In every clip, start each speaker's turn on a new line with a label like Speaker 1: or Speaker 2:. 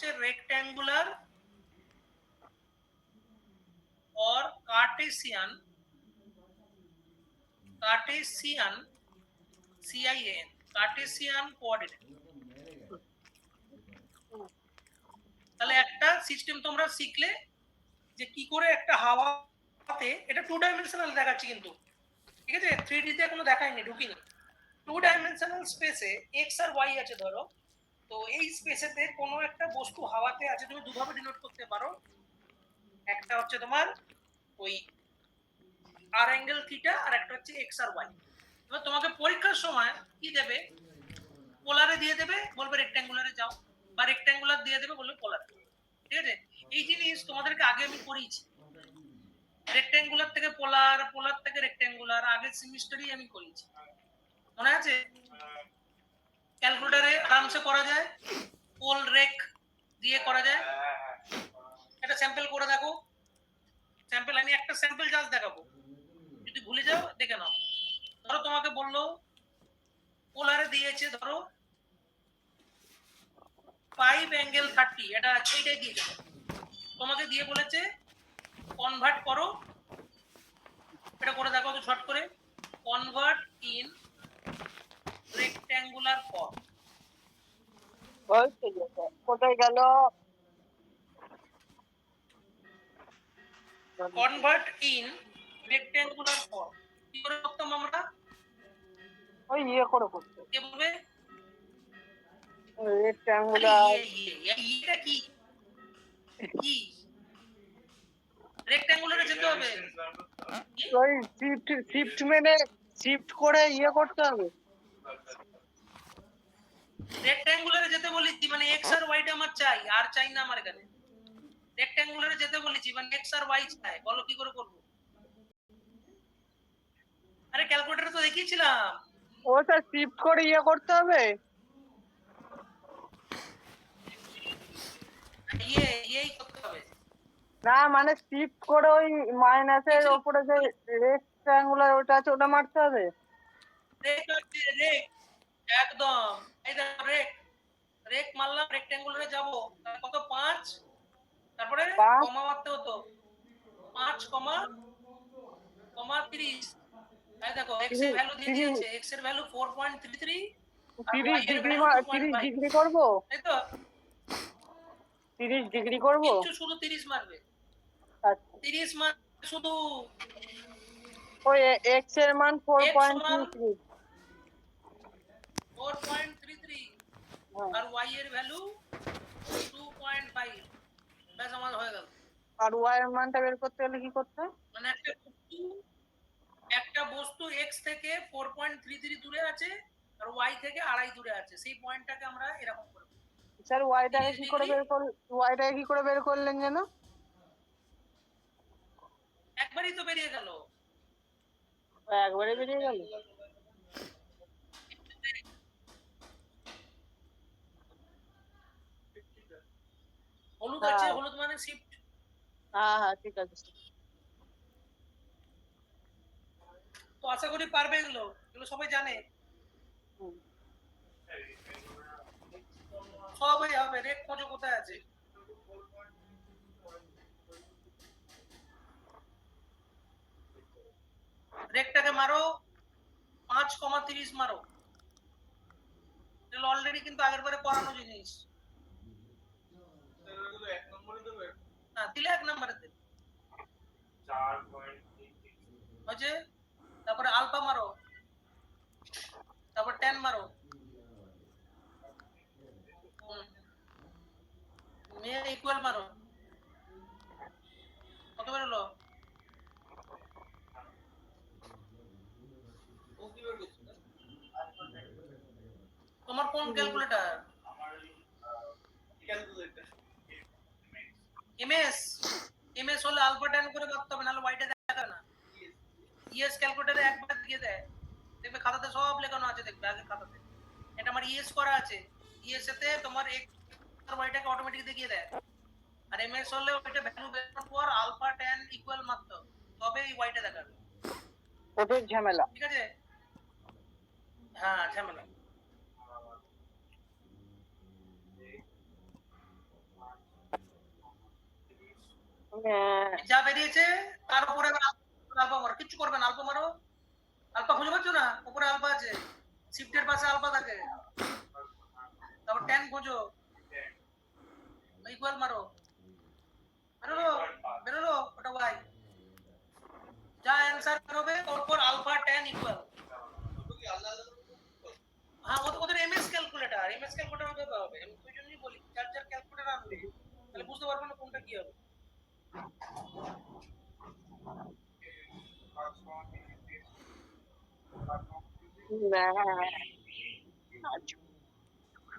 Speaker 1: হচ্ছে rectangular or Cartesian CIAN Cartesian coordinate। তাহলে একটা সিস্টেম তোমরা শিখলে যে কি করে একটা হাওয়াতে, এটা 2 ডাইমেনশনাল দেখাচ্ছি কিন্তু, ঠিক আছে, 3D তে এখনো দেখাইনি, ঢুকিনি। 2 ডাইমেনশনাল স্পেসে এক্স আর ওয়াই আছে ধরো, তো এই স্পেসেতে কোনো একটা বস্তু হাওয়াতে আছে, তুমি দুভাবে ডিনোট করতে পারো। একটা হচ্ছে তোমার ওই আর অ্যাঙ্গেল থিটা, আর একটা হচ্ছে এক্স আর ওয়াই। এবার তোমাকে পরীক্ষার সময় কি দেবে, পোলারে দিয়ে দেবে, বলবে রেক্ট্যাঙ্গুলারে যাও, বা রেক্ট্যাঙ্গুলার দিয়ে দেবে, বলবে পোলারে। ঠিক আছে, এই জিনিস তোমাদেরকে আগে আমি করিয়েছি, রেক্ট্যাঙ্গুলার থেকে পোলার, পোলার থেকে রেক্ট্যাঙ্গুলার, আগের সেমিস্টারই আমি করিয়েছি, মনে আছে? ক্যালকুলেটরে আরামসে করা যায়, পোল রেক দিয়ে করা যায়। একটা স্যাম্পল করে দেখো, স্যাম্পল, আমি একটা স্যাম্পল জাস্ট দেখাবো, যদি ভুলে যাও দেখে নাও। ধরো তোমাকে বললো পোলারে দিয়েছে ধরো 5 অ্যাঙ্গেল 30, এটা এইটাই দিয়েছে, তোমাকে দিয়ে বলেছে কনভার্ট করো, এটা করে দেখো তো শর্ট করে, কনভার্ট ইন রেক্ট্যাঙ্গুলার ফর্ম।
Speaker 2: কোথায় গেল?
Speaker 1: কনভার্ট ইন রেক্ট্যাঙ্গুলার ফর্ম কি করে করতাম আমরা?
Speaker 2: ওই ইয়ে করে করতে,
Speaker 1: কে বলবে?
Speaker 2: রেক্ট্যাঙ্গুলার।
Speaker 1: এটা কি কি রেক্ট্যাঙ্গুলারে যেতে হবে,
Speaker 2: ওই শিফট মেনে শিফট করে ইয়ে করতে হবে।
Speaker 1: রেক্ট্যাঙ্গুলারে যেতে বলেছি, মানে এক্স আর ওয়াইটা আমার চাই, আর চাই না আমার এখানে। রেক্ট্যাঙ্গুলারে যেতে বলেছি, মানে এক্স আর ওয়াই চাই, বলো কি করে করব? আরে ক্যালকুলেটরে তো দেখিয়েছিলাম।
Speaker 2: ওটা শিফট করে ইয়ে করতে হবে।
Speaker 1: ইয়েই করতে হবে
Speaker 2: না, মানে শিফট করে ওই মাইনাসের উপরে যে রেক্ট্যাঙ্গুলার ওটা আছে ওটা মারতে হবে।
Speaker 1: রেক আছে, রেক, একদম, এই দেখো রেক, রেক মারলাম, রেক্ট্যাঙ্গুলারে যাব, কত 5, তারপরে কমা মারতে হতো, 5 কমা 30। এই দেখো এক্স এর ভ্যালু দিয়ে দিয়েছে, এক্স এর ভ্যালু 4.33,
Speaker 2: 30 ডিগ্রি করব,
Speaker 1: তাই তো?
Speaker 2: 30 ডিগ্রি করব,
Speaker 1: কিছু শুধু 30 মারবে।
Speaker 2: আচ্ছা
Speaker 1: 30 মার শুধু,
Speaker 2: ওই এক্স এর মান 4.33,
Speaker 1: 4.33 আর ওয়াই এর ভ্যালু 2.5, ব্যাস আমার হয়ে গেল।
Speaker 2: আর ওয়াই এর মানটা বের করতে হলে কি করতে হয়?
Speaker 1: মানে একটা বস্তু এক্স থেকে 4.33 দূরে আছে, আর ওয়াই থেকে 2.5 দূরে আছে, সেই পয়েন্টটাকে আমরা এরকম করব।
Speaker 2: স্যার ওয়াইটাকে কি করে বের করলেন, ওয়াইটাকে কি করে বের করলেন যেন?
Speaker 1: একবারই তো বেরিয়ে গেল,
Speaker 2: একবারে বেরিয়ে গেল।
Speaker 1: হলুদ আছে, হলুদ মানে শিফট।
Speaker 2: হ্যাঁ হ্যাঁ ঠিক আছে।
Speaker 1: তো আশা করি পারবে, এগুলো এগুলো সবাই জানে, সবাই হবে। রেক খোঁজো কোথায় আছে, রেকটাকে মারো, 5.30 মারো, এটা অলরেডি কিন্তু আগের বারে করানো জিনিস। হ্যাঁ, দিলে 1 নম্বরে দেবে, 4.33 হয়েছে। তারপরে আলফা মারো, তারপর 10 মারো, মেয়ে ইকুয়াল মারো, কত বেরোলো? তোমার কোন ক্যালকুলেটর? এমএস, এমএস হলে আলফা 10 করে করতে হবে, নাহলে ওয়াইটা দেখাবে না। ইএস ক্যালকুলেটরে একবার দিয়ে দেয়, দেখবে খাতাতে সব লেখানো আছে, দেখবে আগে খাতাতে। এটা আমার ইএস করা আছে, ইএস এতে তোমার এক্স আর ওয়াইটাকে অটোমেটিক দেখিয়ে দেয়। আর এমএস হলে ওইটা ভ্যালু বের করার পর আলফা 10 ইকুয়াল মারতে হবে, তবে এই ওয়াইটা দেখাবে।
Speaker 2: ওটা ঝামেলা,
Speaker 1: ঠিক আছে, হ্যাঁ ঝামেলা। যা বেরিয়েছে তার উপরে আলফা মারো, কিচ্ছু করবে না, আলফা মারো। আলফা খুঁজে পাচ্ছ না? উপরে আলফা আছে, শিফটের পাশে আলফা থাকে। তারপর ট্যান খোঁজো, ইকুয়াল মারো, বেরোলো, বেরোলো, ওটা ওয়াই। যা অ্যান্সার বেরোবে ওর পর আলফা ট্যান ইকুয়াল। হ্যাঁ, ওদের এমএস ক্যালকুলেটর, এমএস ক্যালকুলেটর ব্যবহার হবে। আমি ওই জন্যই বলি যার যার ক্যালকুলেটর আনবে, তাহলে বুঝতে পারবে না কোনটা কি হবে।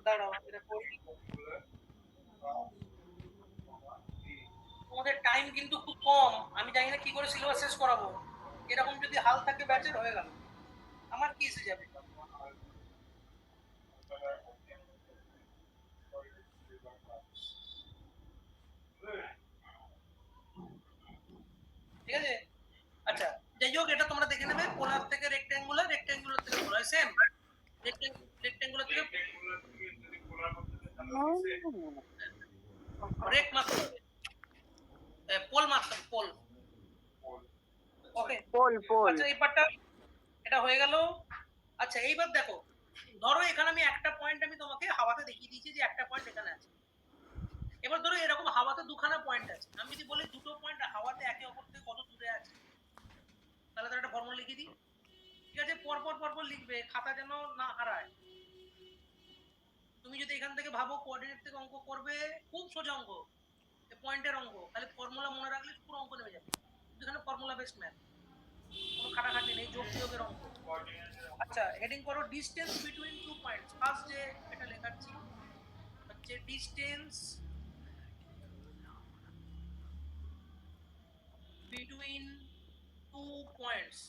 Speaker 1: দাঁড়াও, এটা করি। তোমাদের টাইম কিন্তু খুব কম, আমি জানি না কি করে সিলেবাস শেষ করাবো। এরকম যদি হাল থাকে ব্যাচের হয়ে গেল, আমার কি এসে যাবে। ঠিক আছে, আচ্ছা যাই হোক, এটা তোমরা দেখে নেবে। পোলার থেকে রেক্ট্যাঙ্গুলার, রেক্ট্যাঙ্গুলার থেকে পোলার, সেম। রেক্ট্যাঙ্গুলার থেকে রেক মারতে হবে, পোল মারতে হবে, পোল। ওকে, আচ্ছা এই পার্টটা এটা হয়ে গেল। আচ্ছা এইবার দেখো, ধরো এখানে আমি একটা পয়েন্ট আমি তোমাকে হাওয়াতে দেখিয়ে দিয়েছি যে একটা পয়েন্ট এখানে আছে। এবার ধরো এরকম হাওয়াতে দুখানা পয়েন্ট আছে, আমি যদি বলি দুটো পয়েন্ট হাওয়াতে একে অপর থেকে কত দূরে আছে, তাহলে তার একটা ফর্মুলা লিখে দিই। ঠিক আছে, পরপর পরপর লিখবে, খাতা যেন না হারায়। তুমি যদি এখান থেকে ভাবো কোঅর্ডিনেট থেকে অঙ্ক করবে, খুব সোজা অঙ্ক, পয়েন্টের অঙ্ক, তাহলে ফর্মুলা মনে রাখলে পুরো অঙ্ক নেমে যাবে। এখানে ফর্মুলা বেসড ম্যাথ, কোনো খাটাখাটি নেই, যোগ বিয়োগের অঙ্ক। আচ্ছা হেডিং করো distance between two points. First যে এটা লেখাচ্ছি হচ্ছে ডিসটেন্স বিটুইন টু পয়েন্টস।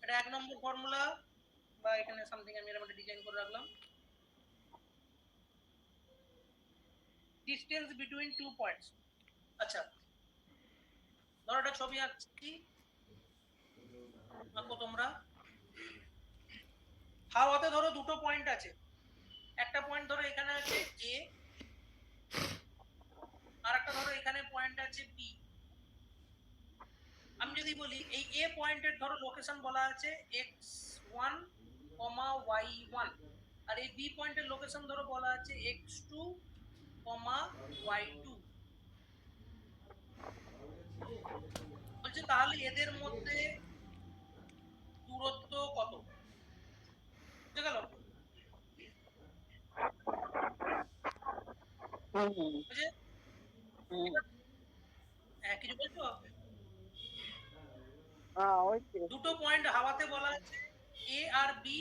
Speaker 1: এটা এক নম্বর ফর্মুলা, বা এখানে সামথিং আমি এরকম ডিজাইন করে রাখলাম, ডিসটেন্স বিটুইন টু পয়েন্টস। আচ্ছা ধরো একটা ছবি আঁকছি, আঁকো তোমরা। হাওয়াতে ধরো দুটো পয়েন্ট আছে, একটা পয়েন্ট ধরো এখানে আছে এ, আর একটা ধরো এখানে পয়েন্ট আছে বি। আমি যদি বলি এই এ পয়েন্টের ধরো লোকেশন বলা আছে x1, y1, আর এই বি পয়েন্টের লোকেশন ধরো বলা আছে x2, y2। বলছে তাহলে এদের মধ্যে দূরত্ব কত, বুঝতে গেল? বুঝে? হ্যাঁ কিছু বলছো? দুটো পয়েন্ট হাওয়াতে বলা আছে এ আর বি,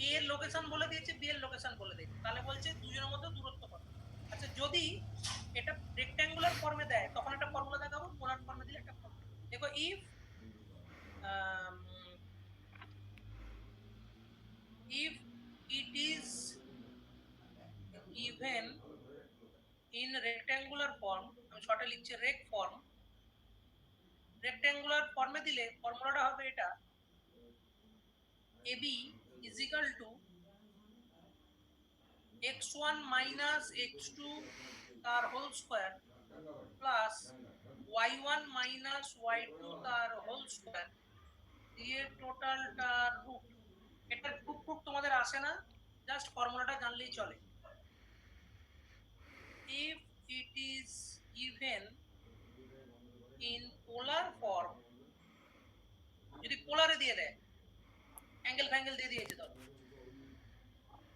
Speaker 1: এ এর লোকেশন বলে দিয়েছে, বি এর লোকেশন বলে দিয়েছে, তাহলে বলছে দুজনের মধ্যে দূরত্ব কত। আচ্ছা যদি এটা রেক্ট্যাঙ্গুলার ফর্মে দেয় তখন একটা ফর্মুলা দেখাবো, পোলার ফর্মে দিলে একটা ফর্মুলা। দেখো if it is given in rectangular form, আমি শর্টে লিখছি রেক ফর্ম, রেক্ট্যাঙ্গুলার ফর্মে দিলে ফর্মুলাটা হবে এটা, AB is equal to x1 minus x2 তার whole square plus y1 minus y2 তার হোল স্কয়ার দিয়ে টোটালটার রুট। এটা রুট তোমাদের আসে না, জাস্ট ফর্মুলাটা জানলেই চলে। if it is given in polar form, যদি পোলারে দিয়ে দেয়, অ্যাঙ্গেল ফ্যাঙ্গেল দিয়ে দিয়েছে তো,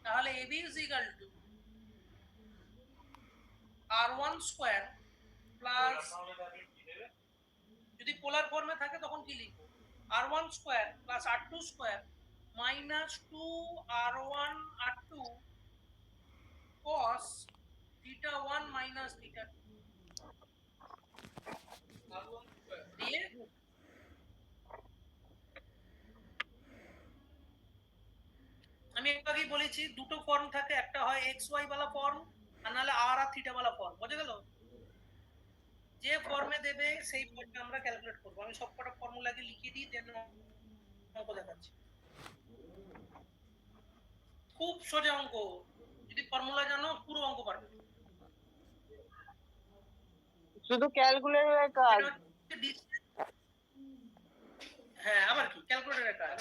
Speaker 1: তাহলে AB is equal to r1 square plus, যদি পোলার ফর্মে থাকে তখন কি লিখবো, r1 square plus r2 square minus 2r1 r2 cos theta 1 minus theta 2 দিয়ে আমি একটু আগেই বলেছি দুটো ফর্ম থাকে, একটা হয় এক্স ওয়াই वाला ফর্ম আর নাহলে আর আর থিটা वाला ফর্ম, বুঝে গেল? যে ফর্মে দেবে সেই ফর্মে আমরা ক্যালকুলেট করব। আমি সবকটা ফর্মুলা আগে লিখে দিই, দেন অঙ্ক দেখাচ্ছি, খুব সোজা অঙ্ক, যদি ফর্মুলা জানো পুরো অঙ্ক পারবে।
Speaker 2: শুধু ক্যালকুলেটরের কাজ।
Speaker 1: এটা হচ্ছে হ্যাঁ, আবার কি ক্যালকুলেটরের কাজ।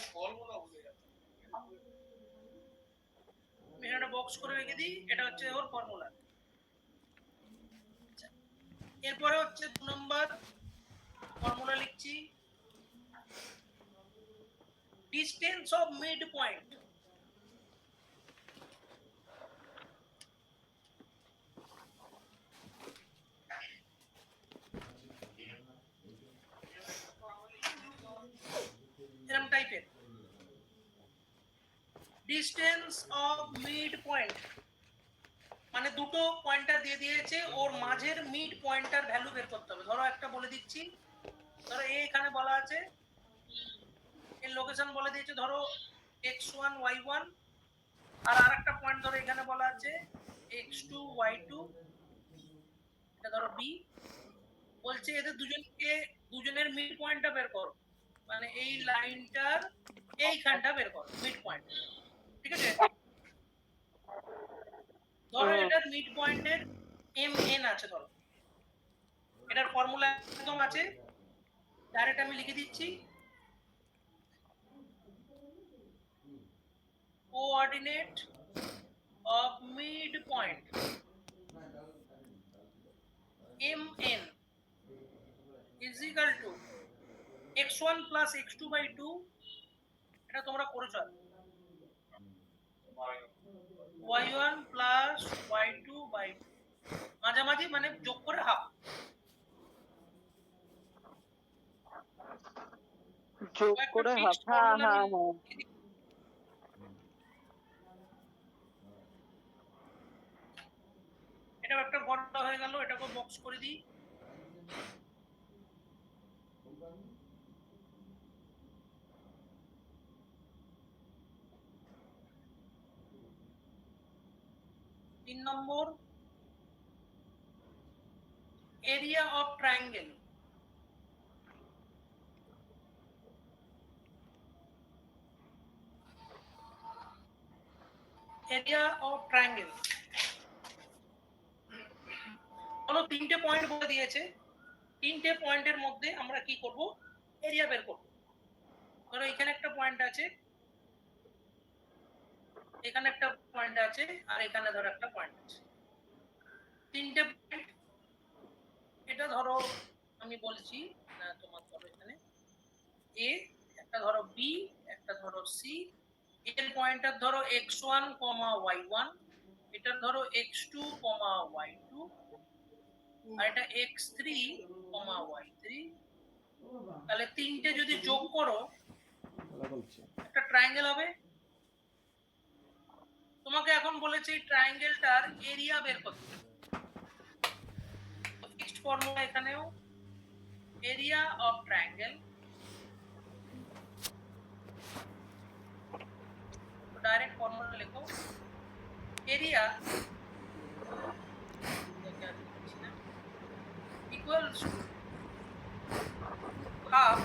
Speaker 1: আমি একটা বক্স করে রেখে দিই, এটা হচ্ছে ওর ফর্মুলা। এরপরে হচ্ছে 2 নম্বর ফর্মুলা লিখছি, ডিস্টেন্স অফ মিড পয়েন্ট। এরকম টাইপের ডিস্টেন্স অফ মিড পয়েন্ট মানে দুটো পয়েন্টার দিয়ে দিয়েছে, ওর মাঝের মিড পয়েন্টার ভ্যালু বের করতে হবে। ধরো একটা বলে দিচ্ছি, ধরো এ এখানে বলা আছে, এর লোকেশন বলে দিয়েছে ধরো x1 y1, আর আরেকটা পয়েন্ট ধরো এখানে বলা আছে x2 y2, এটা ধরো b। বলছে এদের দুজনের মিড পয়েন্টটা বের করো, মানে এই লাইনটার এইখানটা বের করো মিড পয়েন্ট, ঠিক আছে? ধরো এটার মিড পয়েন্টের mn আছে, ধরো এটার ফর্মুলা একদম আছে, ডাইরেক্ট আমি লিখে দিচ্ছি, coordinate of mid point mn is equal to x1 plus x2 by 2, এটা তোমরা করেছো, y1 plus y2 by 2, মাঝামাঝি মানে যোগ করে হাফ,
Speaker 2: যোগ করে হাফ। হ্যাঁ হ্যাঁ হ্যাঁ,
Speaker 1: এটা একটা ঘন্টা হয়ে গেল, এটাকে বক্স করে দিই। তিন number, area of triangle. Area of triangle হলো তিনটে পয়েন্ট বলে দিয়েছে, তিনটে পয়েন্টের মধ্যে আমরা কি করব, এরিয়া বের করব। ধরো এখানে একটা পয়েন্ট আছে, এখানে একটা পয়েন্ট আছে, আর এখানে ধরো একটা পয়েন্ট আছে, তিনটে পয়েন্ট। এটা ধরো আমি বলছি, তোমার ধরো এখানে এ, একটা ধরো বি, একটা ধরো সি, এর পয়েন্টার ধরো x1, y1, এটা ধরো x2, y2, আর এটা x3, y3। তাহলে তিনটে যদি যোগ করো একটা ট্রায়াঙ্গেল হবে। তোমাকে এখন বলেছে এই ট্রায়াঙ্গেলটার এরিয়া বের করতে, ফিক্সড ফর্মুলা এখানেও, area of triangle, direct formula লেখো, area equals to half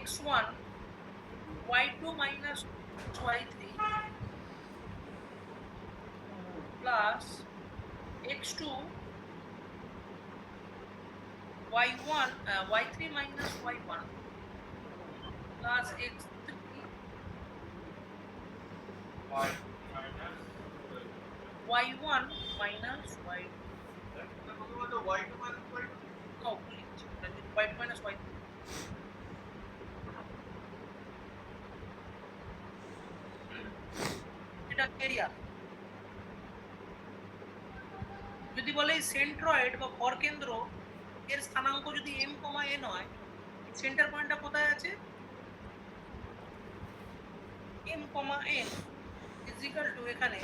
Speaker 1: x1 y2 minus y3 plus x2 y1 y3 minus y1 plus x3 y1 minus y2. No, please. Y2 minus y3. এটা area. যদি বলে centroid বা ভরকেন্দ্র এর স্থানাঙ্ক যদি m, n হয়, centre পয়েন্টটা কোথায় আছে, m, n is equal to এখানে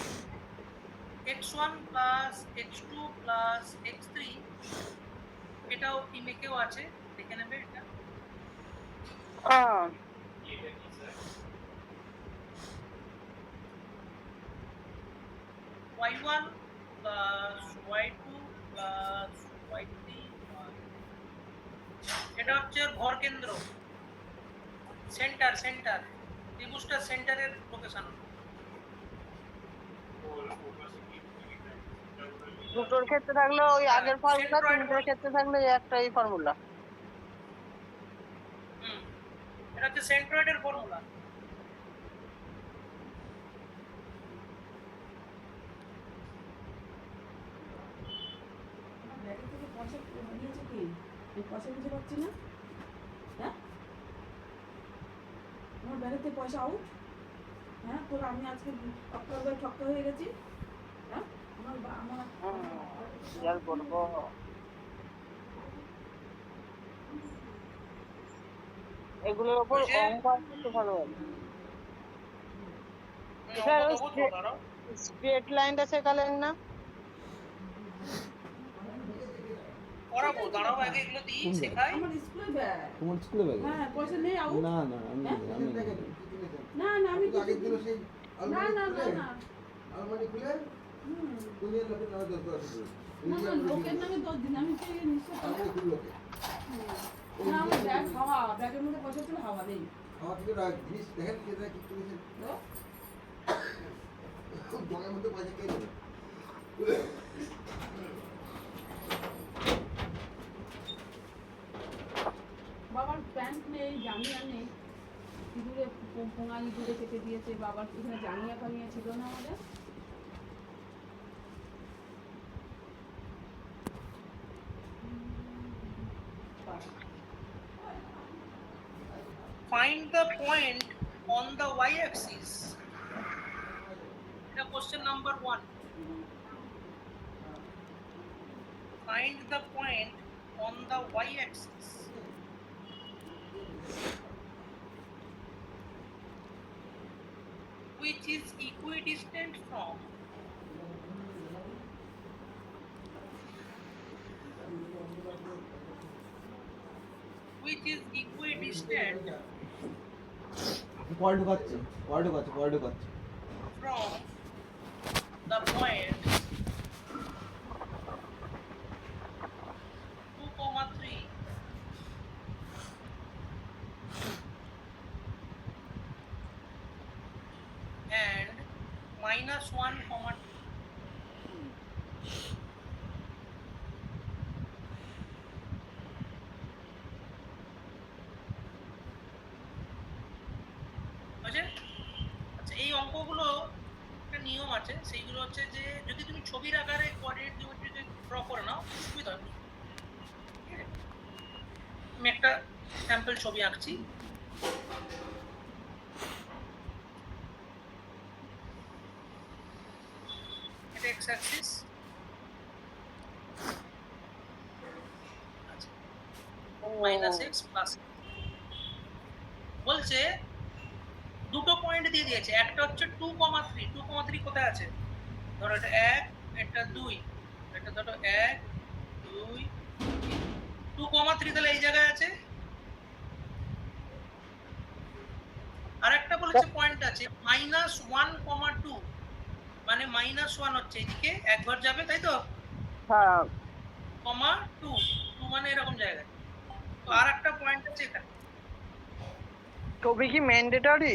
Speaker 1: x1 plus x2 plus x3, এটাও ইমেকেও আছে, দেখে নেবে এটা। y1 plus y2 plus y3, এটা হচ্ছে ওর ভর কেন্দ্র, সেন্টার ত্রিভুজটার সেন্টারের লোকেশন।
Speaker 2: দুটোর ক্ষেত্রে থাকলে ওই আগের ফর্মুলা, তিনটের ক্ষেত্রে থাকলে এই একটাই ফর্মুলা।
Speaker 1: এটা হচ্ছে সেন্ট্রয়েডের ফর্মুলা।
Speaker 3: পয়সা বুঝে পাচ্ছি না। হ্যাঁ আমার ব্যাগেতে পয়সা আউট। হ্যাঁ তোর আমি আজকে ঠক্কা হয়ে গেছি। হ্যাঁ আমার
Speaker 2: কি আর করবো, এগুলোর ওপর অঙ্ক আসতে ভালো হবে। স্ট্রেট লাইনটা শেখালেন না?
Speaker 1: পড়াবো, দাঁড়াও আগে এগুলো দিই শেখাই।
Speaker 3: আমার স্কুলে ব্যাগ।
Speaker 4: তোমার স্কুলে ব্যাগ?
Speaker 3: হ্যাঁ পয়সা নেই আউট।
Speaker 4: না না আমি
Speaker 3: না না আমি
Speaker 5: আগের দিন সেই
Speaker 3: না না না না
Speaker 5: আলমারি খুলে দুনিয়ার লোকের নামে 10 আছে।
Speaker 3: না না লোকের নামে 10 দিন আমি তো নিশ্চয়
Speaker 5: আলমারি খুললো কে?
Speaker 3: না আমার ব্যাগ হাওয়া, ব্যাগের মধ্যে পয়সা ছিল হাওয়া নেই।
Speaker 5: আমার থেকে জিনিস দেখেন যেটা কি করেছে, জঙ্গের মধ্যে পয়সা কে দেবে?
Speaker 3: বাবার প্যান্ট নেই, জাঙ্গিয়া নেই, ইঁদুরে পোঙা ইঁদুরে কেটে দিয়েছে। বাবার এখানে জাঙ্গিয়া ফাঙ্গিয়া ছিল না আমাদের।
Speaker 1: Find the point on the y-axis. এটা question number 1. Find the point on the y-axis. Which is equidistant from
Speaker 4: পরে ঢোকাচ্ছে
Speaker 1: from the point 2, 3 and -1, 2. বুঝলে? আচ্ছা এই অঙ্কগুলো একটা নিয়ম আছে, সেইগুলো হচ্ছে যে যদি তুমি ছবির আকারে কোঅর্ডিনেট জিওমেট্রিতে ড্র করে নাও সুবিধা হবে। ঠিক আছে? আমি একটা স্যাম্পল ছবি আঁকছি। এটা এক্স অ্যাক্সিস, আচ্ছা -x + বলছে দুটো পয়েন্ট দিয়ে দিয়েছে, একটা হচ্ছে 2, 3। 2, 3 কোথায় আছে? ধরো এটা 1, এটা 2, এটা ধরো 1, 2, 2, 3 তাহলে এই জায়গায় আছে। আর একটা বলেছে পয়েন্ট আছে -1, 2, মানে -1 হচ্ছে এদিকে একবার যাবে, তাই তো?
Speaker 2: হ্যাঁ,
Speaker 1: -2, 2 মানে এরকম জায়গায়। তো আর একটা পয়েন্ট আছে এখানে।
Speaker 2: ছবি কি ম্যান্ডেটরি?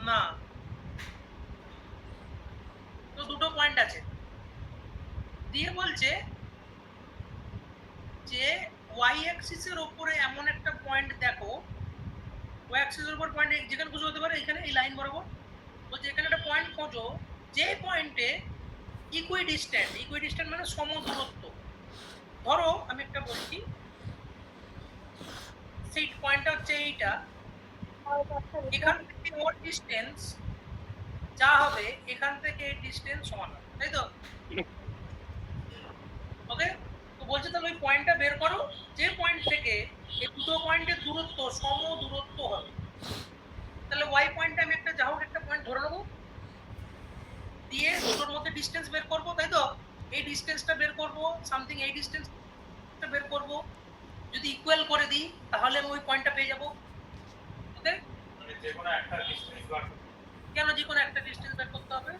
Speaker 1: না, তো দুটো পয়েন্ট আছে। দিয়ে বলছে যে y অ্যাক্সিসের উপরে এমন একটা পয়েন্ট দেখো, y অ্যাক্সিসের উপর পয়েন্ট যেখানে খুঁজে হতে পারে, এখানে এই লাইন বরাবর। বলছে এখানে একটা পয়েন্ট খোঁজো যে পয়েন্টে ইকুইডিস্ট্যান্ট মানে সমদূরত্ব। ধরো আমি একটা বলছি, সেই পয়েন্টটা হচ্ছে এইটা, এখান থেকে ওর ডিসটেন্স যা হবে এখান থেকে এই ডিসটেন্স সমান হবে, তাই তো? ওকে, তো বলছে তাহলে ওই পয়েন্টটা বের করো যে পয়েন্ট থেকে এই দুটো পয়েন্টের দূরত্ব সমদূরত্ব হবে। তাহলে y পয়েন্টে আমি একটা যাহোক একটা পয়েন্ট ধরে নেবো, দিয়ে দুটোর মধ্যে ডিসটেন্স বের করবো, তাই তো? এই ডিসটেন্সটা বের করবো, সামথিং এই ডিসটেন্সটা বের করবো। যদি ইকুয়াল করে দিই তাহলে আমি ওই পয়েন্টটা পেয়ে যাবো। ওকে,
Speaker 6: মানে যে কোনো একটা ডিসটেন্স বার করতে হবে।
Speaker 1: কেন যে কোনো একটা ডিসটেন্স বের করতে হবে?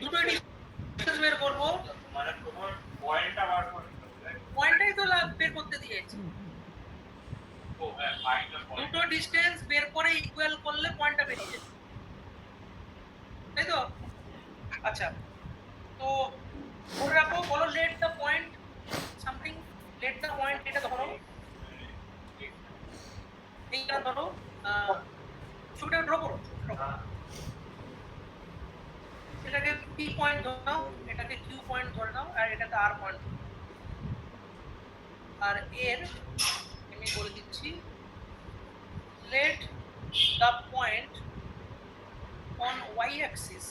Speaker 1: দুটো ডিসটেন্স বের করবো,
Speaker 6: মানে তোমার পয়েন্টটা বার করতে হবে।
Speaker 1: পয়েন্টটাই তো বের পেয়েছি।
Speaker 6: ও হ্যাঁ ফাইন্ড দ্য পয়েন্ট।
Speaker 1: দুটো ডিস্টেন্স বের করে ইকুয়াল করলে পয়েন্টটা বেরিয়ে যাবে, তাই তো? আচ্ছা, তো ধরে রাখো, বলো late the point something, late the point, এটা ধরো, এইটা ধরো, ছবিটা ড্র করো, এটাকে পি পয়েন্ট ধরে নাও, এটাকে কিউ পয়েন্ট ধরে নাও, আর এটাকে আর পয়েন্ট। আর এর আমি বলে দিচ্ছি, let the point on Y axis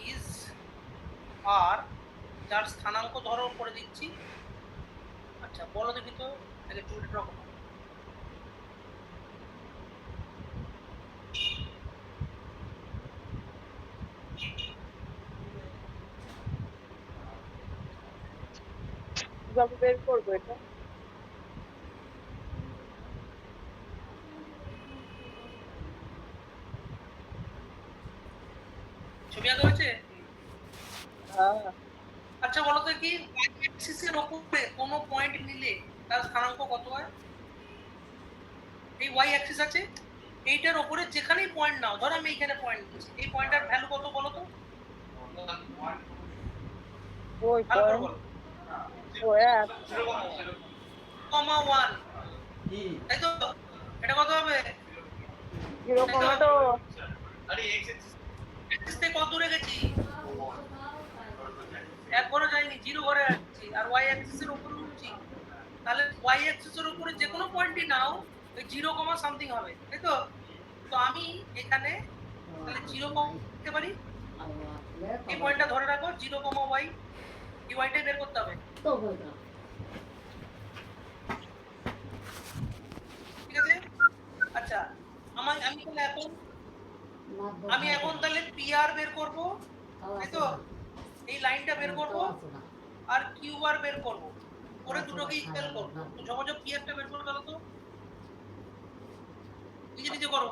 Speaker 1: is R, যার স্থানাঙ্ক ধরো করে দিচ্ছি। আচ্ছা বলো দেখি তো, আগে চুলটা ড্র করো।
Speaker 2: কিভাবে বের করবো এটা?
Speaker 1: ছবি আঁকা হয়েছে?
Speaker 2: হ্যাঁ,
Speaker 1: আচ্ছা বলো তো কি, y অ্যাক্সিস এর উপরে কোনো পয়েন্ট নিলে তার স্থানাঙ্ক কত হয়? এই y অ্যাক্সিস আছে, এইটার উপরে যেখানেই পয়েন্ট নাও, ধরো আমি এখানে পয়েন্ট নিচ্ছি, এই পয়েন্টটার ভ্যালু কত বলো তো,
Speaker 2: ওই
Speaker 1: ভালো করে
Speaker 2: point,
Speaker 1: বলো।
Speaker 2: ও এক,
Speaker 1: কমা 1,
Speaker 4: কি
Speaker 1: তাই তো? এটা কত হবে?
Speaker 2: 0, তো
Speaker 6: আরে এক্স
Speaker 1: অ্যাক্সিস থেকে কত দূরে গেছি? এক ঘরে যাইনি, 0 ঘরে আসছি, আর y অ্যাক্সিস এর উপরে উঠছি, তাহলে y অ্যাক্সিস এর উপরে যে কোনো পয়েন্টই নাও, ওই 0, সামথিং হবে, তাই তো? তো আমি এখানে তাহলে 0, দিতে পারি, এই পয়েন্টটা ধরে রাখো, 0, y, এই ওয়াইটাই বের করতে হবে, ঠিক আছে? আচ্ছা, আমি তাহলে এখন তাহলে pr বের করব, তাই তো? এই লাইনটা বের করব আর qr বের করব, করে দুটোকে ইকুয়াল করব। তো যখন pr টা বের করব, তাহলে তো নিজে নিজে করো।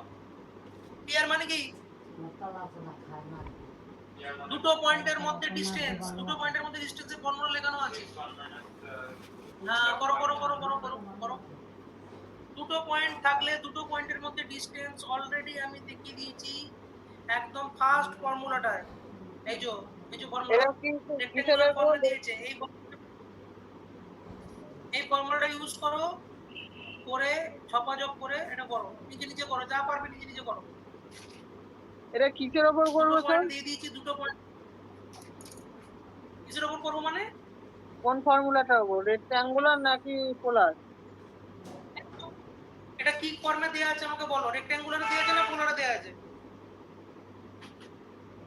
Speaker 1: pr মানে কি? দুটো পয়েন্টের মধ্যে ডিসটেন্স, দুটো পয়েন্টের মধ্যে ডিসটেন্সের ফর্মুলা লেখানো আছে। হ্যাঁ, করো করো করো করো করো করো। দুটো পয়েন্ট থাকলে দুটো পয়েন্টের মধ্যে ডিসটেন্স অলরেডি আমি দেখিয়ে দিয়েছি একদম ফার্স্ট ফর্মুলাটায়। এই যে ফর্মুলা,
Speaker 2: এরকম কিন্তু কিসের উপর
Speaker 1: ফর্মুলা দিয়েছে, এই ফর্মুলাটা ইউজ করো, করে ঝপাঝপ করে এটা করো, নিজে নিজে করো, যা পারবে নিজে নিজে করো।
Speaker 2: এটা কিসের উপর করবো
Speaker 1: দুটো
Speaker 2: স্যার?
Speaker 1: পয়েন্ট দিয়ে দিয়েছি, দুটো পয়েন্ট কিসের উপর করবো মানে?
Speaker 2: কোন ফর্মুলাটা উপর, রেক্ট্যাঙ্গুলার নাকি পোলার?
Speaker 1: এটা কি ফর্মে দেয়া আছে আমাকে বলো, রেক্ট্যাঙ্গুলার দেয়া আছে না পোলারে দেয়া আছে?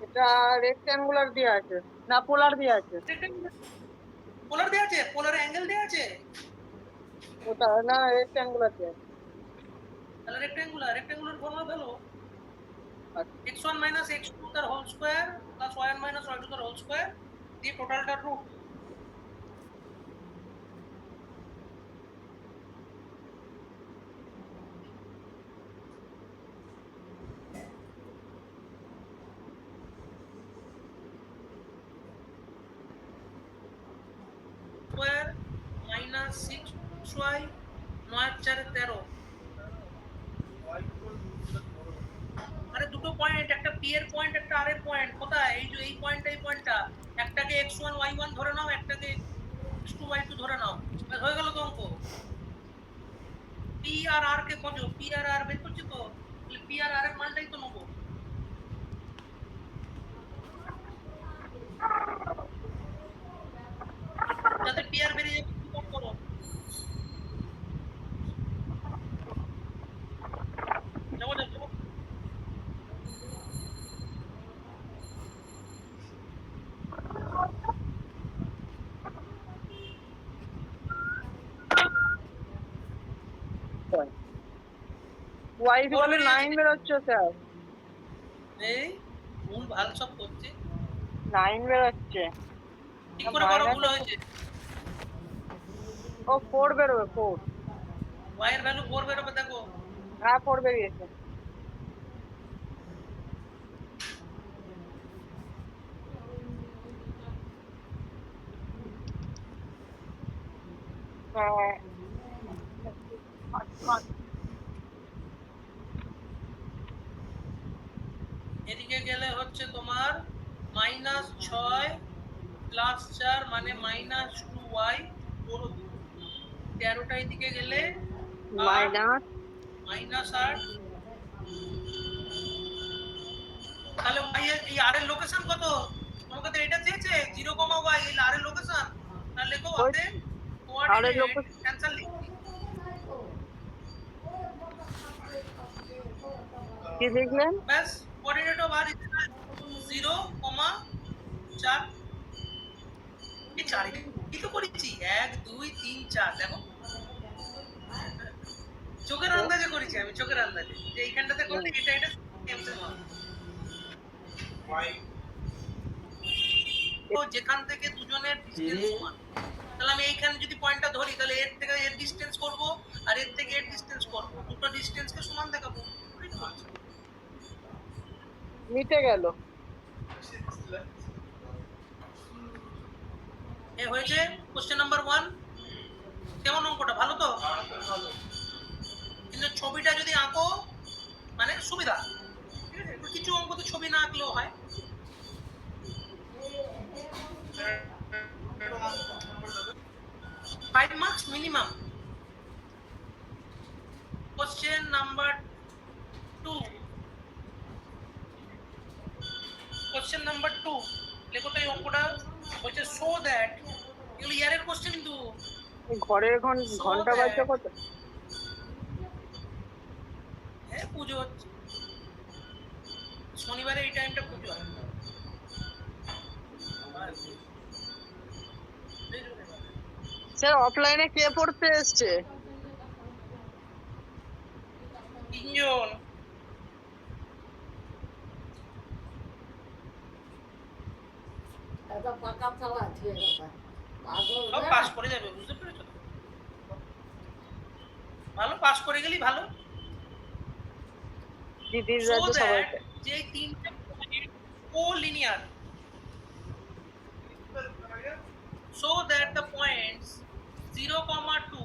Speaker 2: এটা রেক্ট্যাঙ্গুলার দেওয়া আছে না পোলার দেওয়া আছে?
Speaker 1: পোলার দেয়া আছে, পোলার অ্যাঙ্গেল দেয়া আছে,
Speaker 2: ওটা না রেক্ট্যাঙ্গুলার দেওয়া আছে।
Speaker 1: তাহলে রেক্ট্যাঙ্গুলার ফর্মুলা ফেলো,
Speaker 2: আচ্ছা,
Speaker 1: x1 minus x2 তার whole square plus y1 minus y2 তার হোল স্কয়ার দিয়ে টোটালটার রুট। Square minus 6y 9 4 13। আরে দুটো পয়েন্ট, একটা p এর পয়েন্ট, একটা r এর পয়েন্ট, কোথায়? এই যে এই পয়েন্টটা, একটাকে x1 y1 ধরে নাও, একটাকে x2 y2 ধরে নাও, ব্যাস হয়ে গেল তো অঙ্ক। p আর r কে খোঁজো, p আর r বের করছি তো, p আর r এর মানটাই তো নেবো। যাতে p আর বেরিয়ে যাবে, কি করো? যাবো যাবো।
Speaker 2: ওয়াই বলে 9 বেরোচ্ছে স্যার,
Speaker 1: এই ভুল ভাল সব করছে,
Speaker 2: 9 বেরোচ্ছে।
Speaker 1: ঠিক করে করো, ভুল হয়েছে।
Speaker 2: ও 4 বেরোবে, 4।
Speaker 1: y এর ভ্যালু 4 বেরোবে, দেখো।
Speaker 2: হ্যাঁ 4 বেরিয়েছে। হ্যাঁ
Speaker 1: এদিকে গেলে হচ্ছে তোমার -6 +4 মানে -2y, 13টা এদিকে গেলে
Speaker 2: মাইনাস
Speaker 1: -8। তাহলে y এর এই r এর লোকেশন কত? তোমাকে তো এটা চেয়েছে 0, y এই r এর লোকেশন। তাহলে লেখো
Speaker 2: ওই
Speaker 1: হাতে
Speaker 2: r এর
Speaker 1: কোঅর্ডিনেট
Speaker 2: location-
Speaker 1: ক্যান্সেল লিখি।
Speaker 2: কি লিখলেন?
Speaker 1: ব্যাস কোঅর্ডিনেট অফ r 0, 4। এই 4 কি তো করেছি 1 2 3 4 দেখো চোখের আন্দাজে করেছি আমি, চোখের আন্দাজে যে এইখানটাতে করলে এটা সেম সেম হবে। তো যেখান থেকে দুজনের ডিসটেন্স সমান, তাহলে আমি এইখানে যদি পয়েন্টটা ধরি তাহলে এর থেকে এর ডিসটেন্স করব আর এর থেকে এর ডিসটেন্স করব, দুটো ডিসটেন্সকে সমান দেখাবো।
Speaker 2: মিটে গেল।
Speaker 1: এ হয়েছে কোশ্চেন নাম্বার 1। কেমন অঙ্কটা? ভালো তো? কিন্তু ছবিটা যদি আঁকো মানে সুবিধা, ঠিক আছে? কিছু অঙ্ক তো ছবি না আঁকলেও হয়। 5 marks minimum. Question number 2. Question number 2. লেখো তো এই অঙ্কটা হচ্ছে so that, এগুলো ইয়ারের কোশ্চেন কিন্তু
Speaker 2: ঘরের ঘন্টা বাজছে কত?
Speaker 1: হ্যাঁ পুজো হচ্ছে শনিবারে, এই টাইমটা পুজো হয়।
Speaker 2: স্যার অফলাইনে কে পড়তে এসছে?
Speaker 1: 3 জন। সব পাস করে যাবে, বুঝতে পেরেছো তো? ভালো পাস করে গেলেই ভালো।
Speaker 2: দিদির
Speaker 1: So
Speaker 2: রাজ্যে
Speaker 1: that
Speaker 2: সবাইকে
Speaker 1: যে এই তিনটে co-linear, so that the points 0, 2,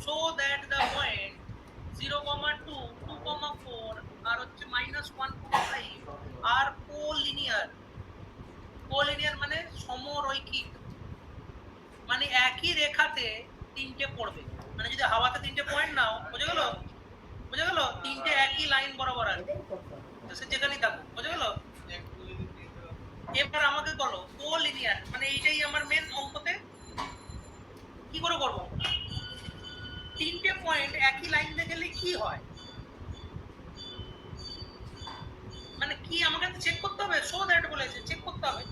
Speaker 1: so that the point 0, 2, 2, 4 আর হচ্ছে -1, 5 আর co-linear। co-linear মানে সমরৈখিক, মানে একই রেখাতে তিনটে পড়বে। মানে যদি হাওয়াতে তিনটে পয়েন্ট নাও, বুঝে গেল? বুঝে গেল? তিনটে একই লাইন বরাবর আসবে, তো সে যেখানেই থাকুক, বুঝে গেল? এবার আমাকে বলো co-linear মানে এইটাই আমার মেন অঙ্কতে কি করে করব? তিনটে পয়েন্ট একই লাইন দিয়ে গেলে কি হয়, মানে কি আমাকে চেক করতে হবে। সো দ্যাট বলেছে চেক করতে হবে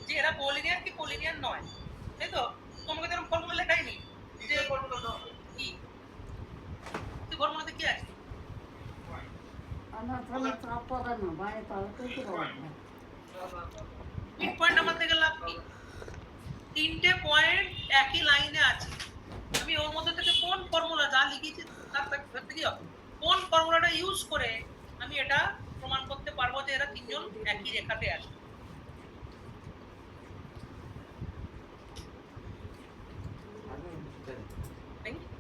Speaker 1: যে এরা co-linear কি co-linear নয়, তাই তো? তোমাকে তো ফর্মুলা লেখাইনি যে কি কি ফর্মুলাতে কি আছে। মিড পয়েন্ট আমার থেকে লাভ কি? তিনটে পয়েন্ট একই লাইনে আছে, আমি ওর মধ্যে থেকে কোন ফর্মুলা যা লিখেছি তার থেকে কোন ফর্মুলাটা ইউজ করে আমি এটা প্রমাণ করতে পারবো যে এরা তিনজন একই রেখাতে আছে।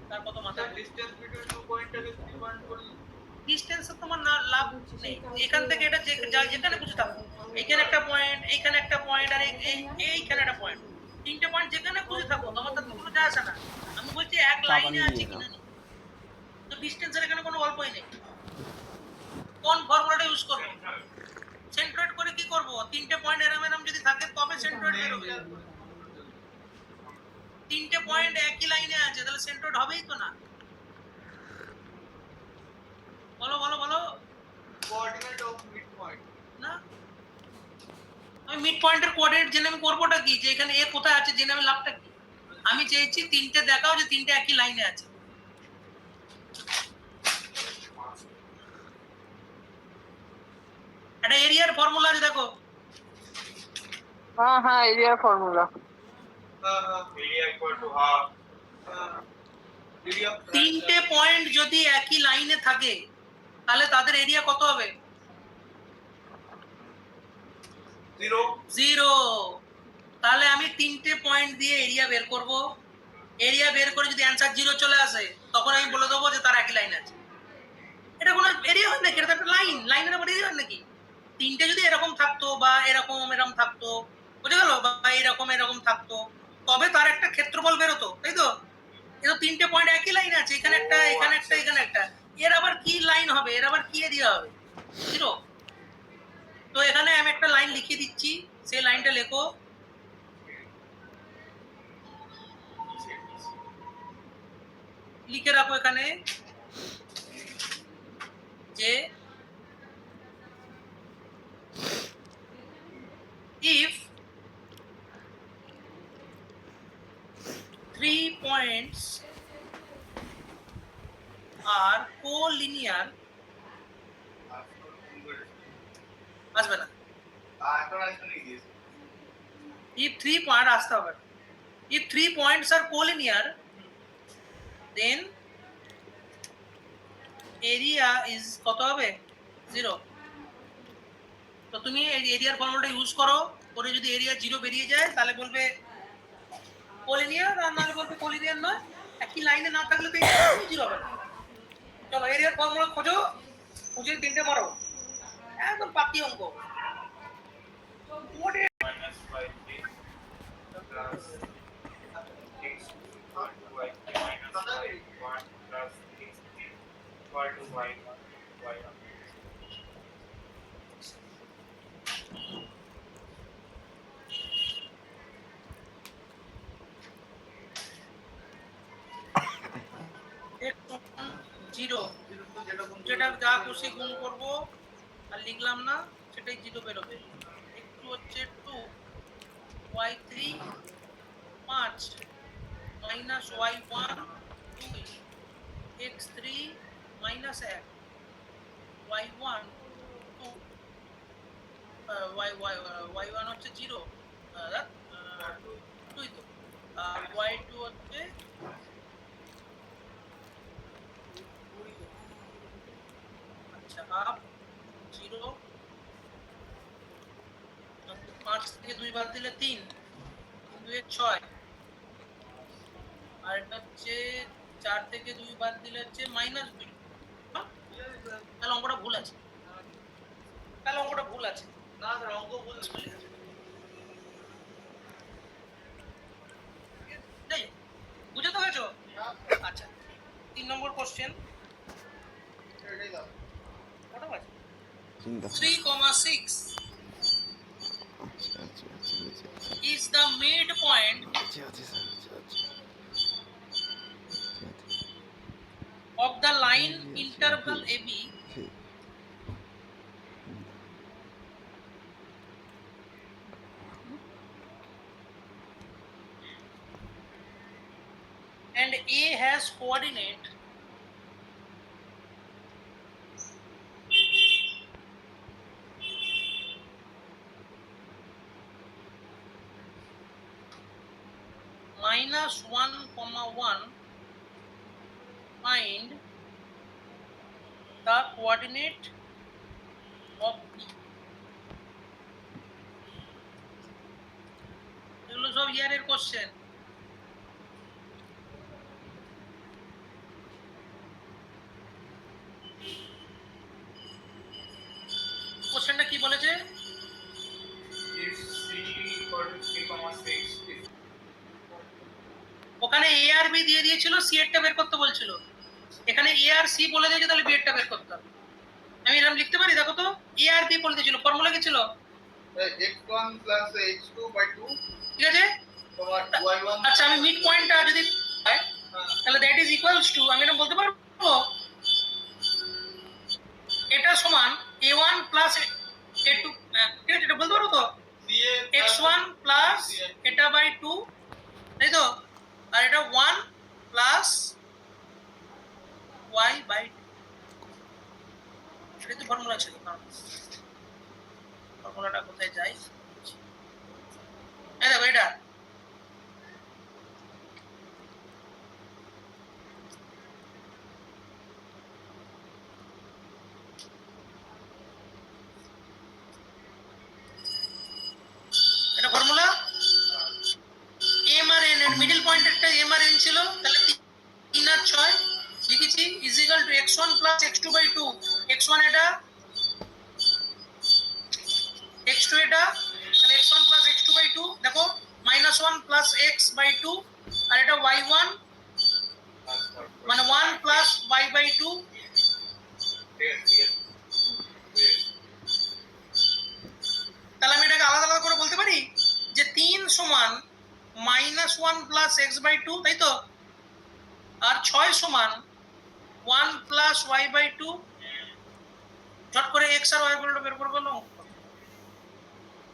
Speaker 1: তার কত মাথা
Speaker 6: ডিসটেন্স বিটুইন টু পয়েন্টটাকে 3 পয়েন্ট করলে
Speaker 1: ডিসটেন্স তোমার না লাভ নেই, এখান থেকে এটা যেখানে খুঁজে থাকো, এইখানে একটা পয়েন্ট, এইখানে একটা পয়েন্ট আর এইখানে একটা পয়েন্ট, তিনটে পয়েন্ট যেখানে খুঁজে থাকো তোমার তার কোনো যায় আসে না। আমি বলছি এক লাইনে আছে কিনা নেই, তো ডিসটেন্সের এখানে কোনো গল্পই নেই। কোন ফর্মুলাটা ইউজ করব? সেন্ট্রয়েড করে কি করব? তিনটে পয়েন্ট এরম যদি থাকে তবে সেন্ট্রয়েড বের হবে। তিনটে পয়েন্ট একই লাইনে আছে তাহলে সেন্ট্রয়েড হবেই তো না। বলো বলো বলো।
Speaker 6: কোঅর্ডিনেট অফ মিড পয়েন্ট
Speaker 1: না, আমি মিড পয়েন্টের কোঅর্ডিনেট জেনে আমি করবোটা কি, যে এখানে এ কোথায় আছে জেনে আমি লাভটা কি? আমি চেয়েছি তিনটে দেখাও যে তিনটে একই লাইনে আছে। একটা এরিয়ার ফর্মুলা আছে দেখো।
Speaker 2: হ্যাঁ এরিয়ার formula.
Speaker 6: Area equal to half area
Speaker 1: তিনটে পয়েন্ট যদি একই লাইনে থাকে তাহলে তাদের এরিয়া কত হবে?
Speaker 6: 0
Speaker 1: 0। তাহলে আমি তিনটে পয়েন্ট দিয়ে এরিয়া বের করব। এরিয়া বের করে যদি অ্যান্সার 0 চলে আসে তখন আমি বলে দেবো যে তার একই লাইন আছে। এটা কোনো এরিয়া হয় নাকি? এটা তো একটা লাইন, লাইনের আবার এরিয়া হয় নাকি? তিনটে যদি এরকম থাকতো বা এরকম থাকতো, বুঝে গেল, বা এরকম থাকতো, তবে তার একটা ক্ষেত্রফল বেরোতো, তাই তো? এর তিনটে পয়েন্ট একই লাইন আছে, এখানে একটা, এখানে একটা, এখানে একটা, এর আবার কি লাইন হবে, এর আবার কি এরিয়া হবে? 0। তো এখানে আমি একটা লাইন লিখে দিচ্ছি, সেই লাইনটা লেখো, লিখে রাখো এখানে যে if 3 points are collinear, আসবে না, if 3 point আসতে হবে, if 3 points are collinear then area is কত হবে? 0। তো তুমি এই এরিয়ার ফর্মুলাটা ইউজ করো, করে যদি এরিয়া 0 বেরিয়ে যায় তাহলে বলবে কোলিনিয়ার, আর নাহলে বলবে কোলিনিয়ার নয়। একই লাইনে না থাকলে তো এটা 0 হবে না। চলো এরিয়ার ফর্মুলা খোঁজো, খুঁজে তিনটে মারো, একদম পাতি অঙ্ক। What is
Speaker 6: minus 5k plus x equal to y minus y1 plus x equal to y1 y1.
Speaker 1: Zero, যেটা যা খুশি গুণ করবো আর লিখলাম না, সেটাই 0 বেরোবে। একটু হচ্ছে 2 y3 5 minus y1 2 x3 minus 1 y1 2 y1 হচ্ছে 0 2 তো, আর y2 হচ্ছে আচ্ছা হাফ 0, 5 থেকে 2 বাদ দিলে 3, 2 এর 6, আর এটা হচ্ছে 4 থেকে 2 বাদ দিলে হচ্ছে মাইনাস 2। তাহলে অঙ্কটা ভুল আছে, তাহলে অঙ্কটা ভুল আছে,
Speaker 6: না স্যার অঙ্ক ভুল
Speaker 1: তাই বুঝে তো গেছো? আচ্ছা 3 নম্বর কোশ্চেন,
Speaker 6: এটাই দাও।
Speaker 1: কত আছে?
Speaker 4: চিন্তা
Speaker 1: 3,6
Speaker 4: আচ্ছা আচ্ছা আচ্ছা আচ্ছা
Speaker 1: is the midpoint
Speaker 4: আচ্ছা আচ্ছা স্যার আচ্ছা আচ্ছা
Speaker 1: of the line interval AB and A has coordinate -1,1, find the coordinate of B। এগুলো সব ইয়ারের কোশ্চেন। কোশ্চেনটা কি বলেছে?
Speaker 6: If c equal to 3,6
Speaker 1: ওখানে এ আর বি দিয়ে দিয়েছিল, সি এরটা বের করতে বলছিল, এখানে এ আর সি বলে দিয়েছে, তাহলে বি এরটা বের করতে হবে। আমি এরকম লিখতে পারি, দেখো তো, এ আর বি বলে দিয়েছিল, ফর্মুলা কি ছিল?
Speaker 6: x1 plus x2 by 2
Speaker 1: ঠিক আছে,
Speaker 6: তোমার y1
Speaker 1: আচ্ছা আমি মিড পয়েন্টটা যদি হয় তাহলে দ্যাট ইজ ইকুয়ালস টু, আমি এটা বলতে পারবো এটা সমান a1 প্লাস a2, ঠিক আছে, এটা বলতে পারবো তো, x1 প্লাস এটা বাই 2, তাই তো, আর এটা 1 প্লাস y বাই 2, সেটাই তো ফর্মুলা ছিল। ফর্মুলাটা কোথায় যায়? এই দেখো এটা, এটা ফর্মুলা। এম আর এন এর মিডল পয়েন্ট একটা এম আর এন ছিল, তাহলে 3 আর 6 লিখেছি is equal to x1 plus x2 by 2। x1 এটা, x2 এটা, তাহলে x1 প্লাস x2 বাই 2, দেখো -1 প্লাস x বাই 2, আর এটা y1 মানে 1 প্লাস y বাই 2। তাহলে আমি এটাকে আলাদা আলাদা করে বলতে পারি যে 3 সমান -1 প্লাস x বাই 2, তাই তো, আর 6 সমান 1 প্লাস y বাই 2। ঝট করে x আর y গুলো বের করে বললাম,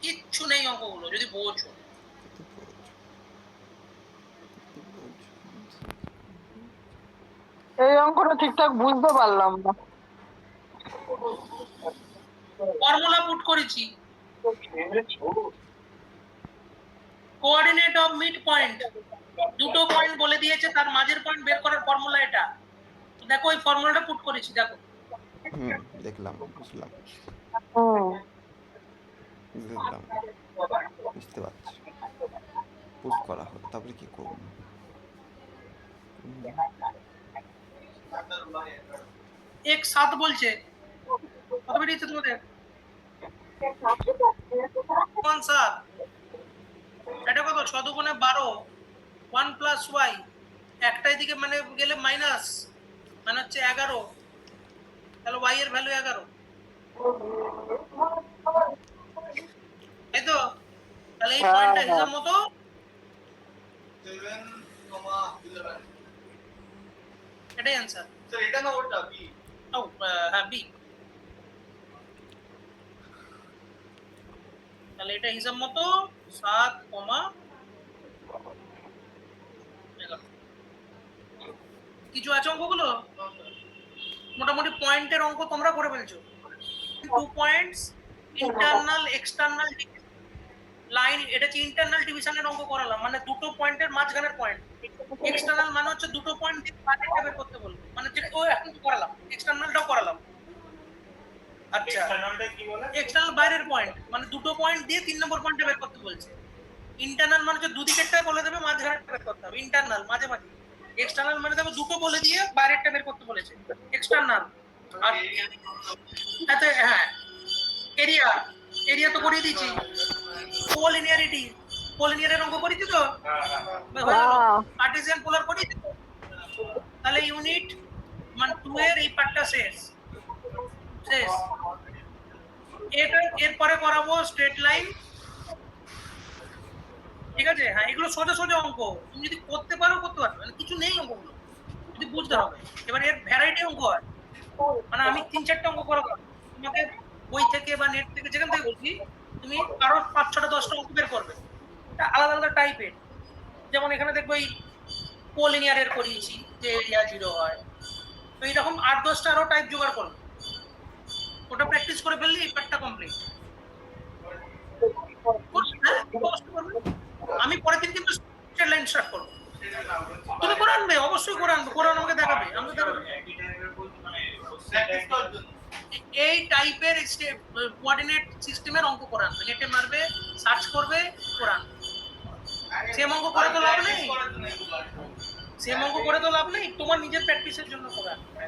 Speaker 1: কিচ্ছু নেই অঙ্কগুলো যদি বোঝো।
Speaker 2: এই অঙ্কটা ঠিকঠাক বুঝতে পারলাম না।
Speaker 1: ফর্মুলা পুট করেছি, কোঅর্ডিনেট অফ মিড পয়েন্ট, দুটো পয়েন্ট বলে দিয়েছে, তার মাঝের পয়েন্ট বের করার ফর্মুলা এটা। দেখো এই ফর্মুলাটা পুট করেছি, দেখো
Speaker 4: দেখলাম, বুঝলাম,
Speaker 2: হুম।
Speaker 4: দেখলাম, বুঝতে পারছি। পুট করা হলো, তারপরে কি করব?
Speaker 1: x 7 বলছে, কত বেরিয়েছে তোমাদের? 7, এটা কত? 6 দুগুণে 12, 1 প্লাস y, একটা এদিকে মানে গেলে মাইনাস, মানে হচ্ছে 11, তাহলে y এর ভ্যালু 11, তাই তো? তাহলে এই পয়েন্টটা হিসাব মতো
Speaker 6: 7,11
Speaker 1: এটাই অ্যান্সার।
Speaker 6: স্যার এটা না ওটা বি।
Speaker 1: ও হ্যাঁ বি। তাহলে এটা হিসাব মতো 7,11। কিছু আছে অঙ্কগুলো? মোটামুটি পয়েন্টের অঙ্ক তোমরা করে ফেলছো। 2 পয়েন্টস, ইন্টারনাল এক্সটার্নাল লাইন, এটা হচ্ছে ইন্টারনাল ডিভিশনের অঙ্ক করালাম, মানে দুটো পয়েন্টের মাঝখানের পয়েন্ট। এক্সটার্নাল মানে হচ্ছে দুটো পয়েন্ট দিয়ে বাইরেটা বের করতে বলবো, মানে যেটা ও এখন করালাম, এক্সটার্নালটাও করালাম। আচ্ছা,
Speaker 6: এক্সটার্নালটা কি বলে?
Speaker 1: এক্সটার্নাল বাইরের পয়েন্ট, মানে দুটো পয়েন্ট দিয়ে 3 নম্বর পয়েন্টটা বের করতে বলছে। ইন্টারনাল মানে হচ্ছে দুদিকেরটা বলে দেবে, মাঝখানেরটা বের করতে হবে, ইন্টারনাল মাঝে মাঝে। এক্সটার্নাল মানে দেখো দুটো বলে দিয়ে বাইরেরটা বের করতে বলেছে, এক্সটার্নাল। আর আচ্ছা হ্যাঁ, এরিয়া, এরিয়া তো করিয়ে দিয়েছি। কোলিনিয়ারিটি, কোলিনিয়ারের অঙ্ক করেছি তো, কার্টেসিয়ান পোলার করেছি তো। তাহলে ইউনিট মানে 2 এর এই পার্টটা শেষ। এটা এরপরে করাবো স্ট্রেট লাইন, ঠিক আছে? হ্যাঁ, এগুলো সোজা সোজা অঙ্ক, তুমি যদি করতে পারো করতে পারবে, মানে কিছু নেই অঙ্কগুলো, যদি বুঝতে হবে। এবার এর ভ্যারাইটি অঙ্ক হয়, মানে আমি 3-4টা অঙ্ক করাবো তোমাকে, বই থেকে বা নেট থেকে যেখান থেকে বলছি, তুমি আরো 5-6টা 10টা অঙ্ক বের করবে, এটা আলাদা আলাদা টাইপের। যেমন এখানে দেখবো এই কোলিনিয়ারের করিয়েছি যে এরিয়া 0 হয়, তো এইরকম 8-10টা আরো টাইপ জোগাড় করবে, ওটা প্র্যাকটিস করে ফেললে এই পার্টটা কমপ্লিট। আমি পরের দিন কিন্তু স্ট্রেট লাইন স্টার্ট করবো, তুমি করে আনবে, অবশ্যই করে আনবে, করে আমাকে দেখাবে, আমাকে দেখাবে।
Speaker 6: প্র্যাকটিস করার জন্য
Speaker 1: এই টাইপের কোঅর্ডিনেট সিস্টেমের অঙ্ক করে আনবে, নেটে মারবে, সার্চ করবে, করে আনবে। সেম অঙ্ক করে তো লাভ নেই, সেম অঙ্ক করে তো লাভ নেই, তোমার নিজের প্র্যাকটিসের জন্য করে আনবে।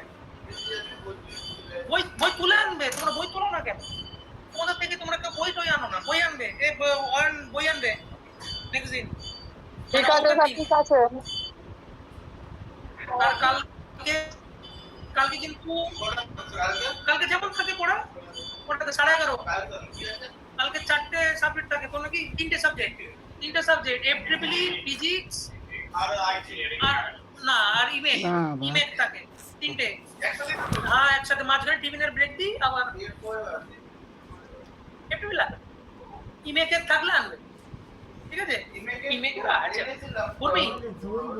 Speaker 1: বই বই তুলে আনবে, তোমরা বই তোলো না কেন? তোমাদের থেকে তোমরা কেউ বই টই আনো না, বই আনবে, বই আনবে নেক্সট দিন।
Speaker 2: ঠিক আছে স্যার, ঠিক আছে।
Speaker 1: আর কালকে কিন্তু কালকে যেমন থাকে পড়া, পড়াতে 11:30। কালকে 4টে সাবজেক্ট থাকে, তোর নাকি 3টে সাবজেক্ট, FEEE, ফিজিক্স আর না আর ইমেক থাকে 3টে। হ্যাঁ একসাথে, মাঝখানে টিফিনের ব্রেক দিই, আবার একটু লাগে ইমেকের থাকলে আনবে, ঠিক আছে? ইমেকের আছে করবি।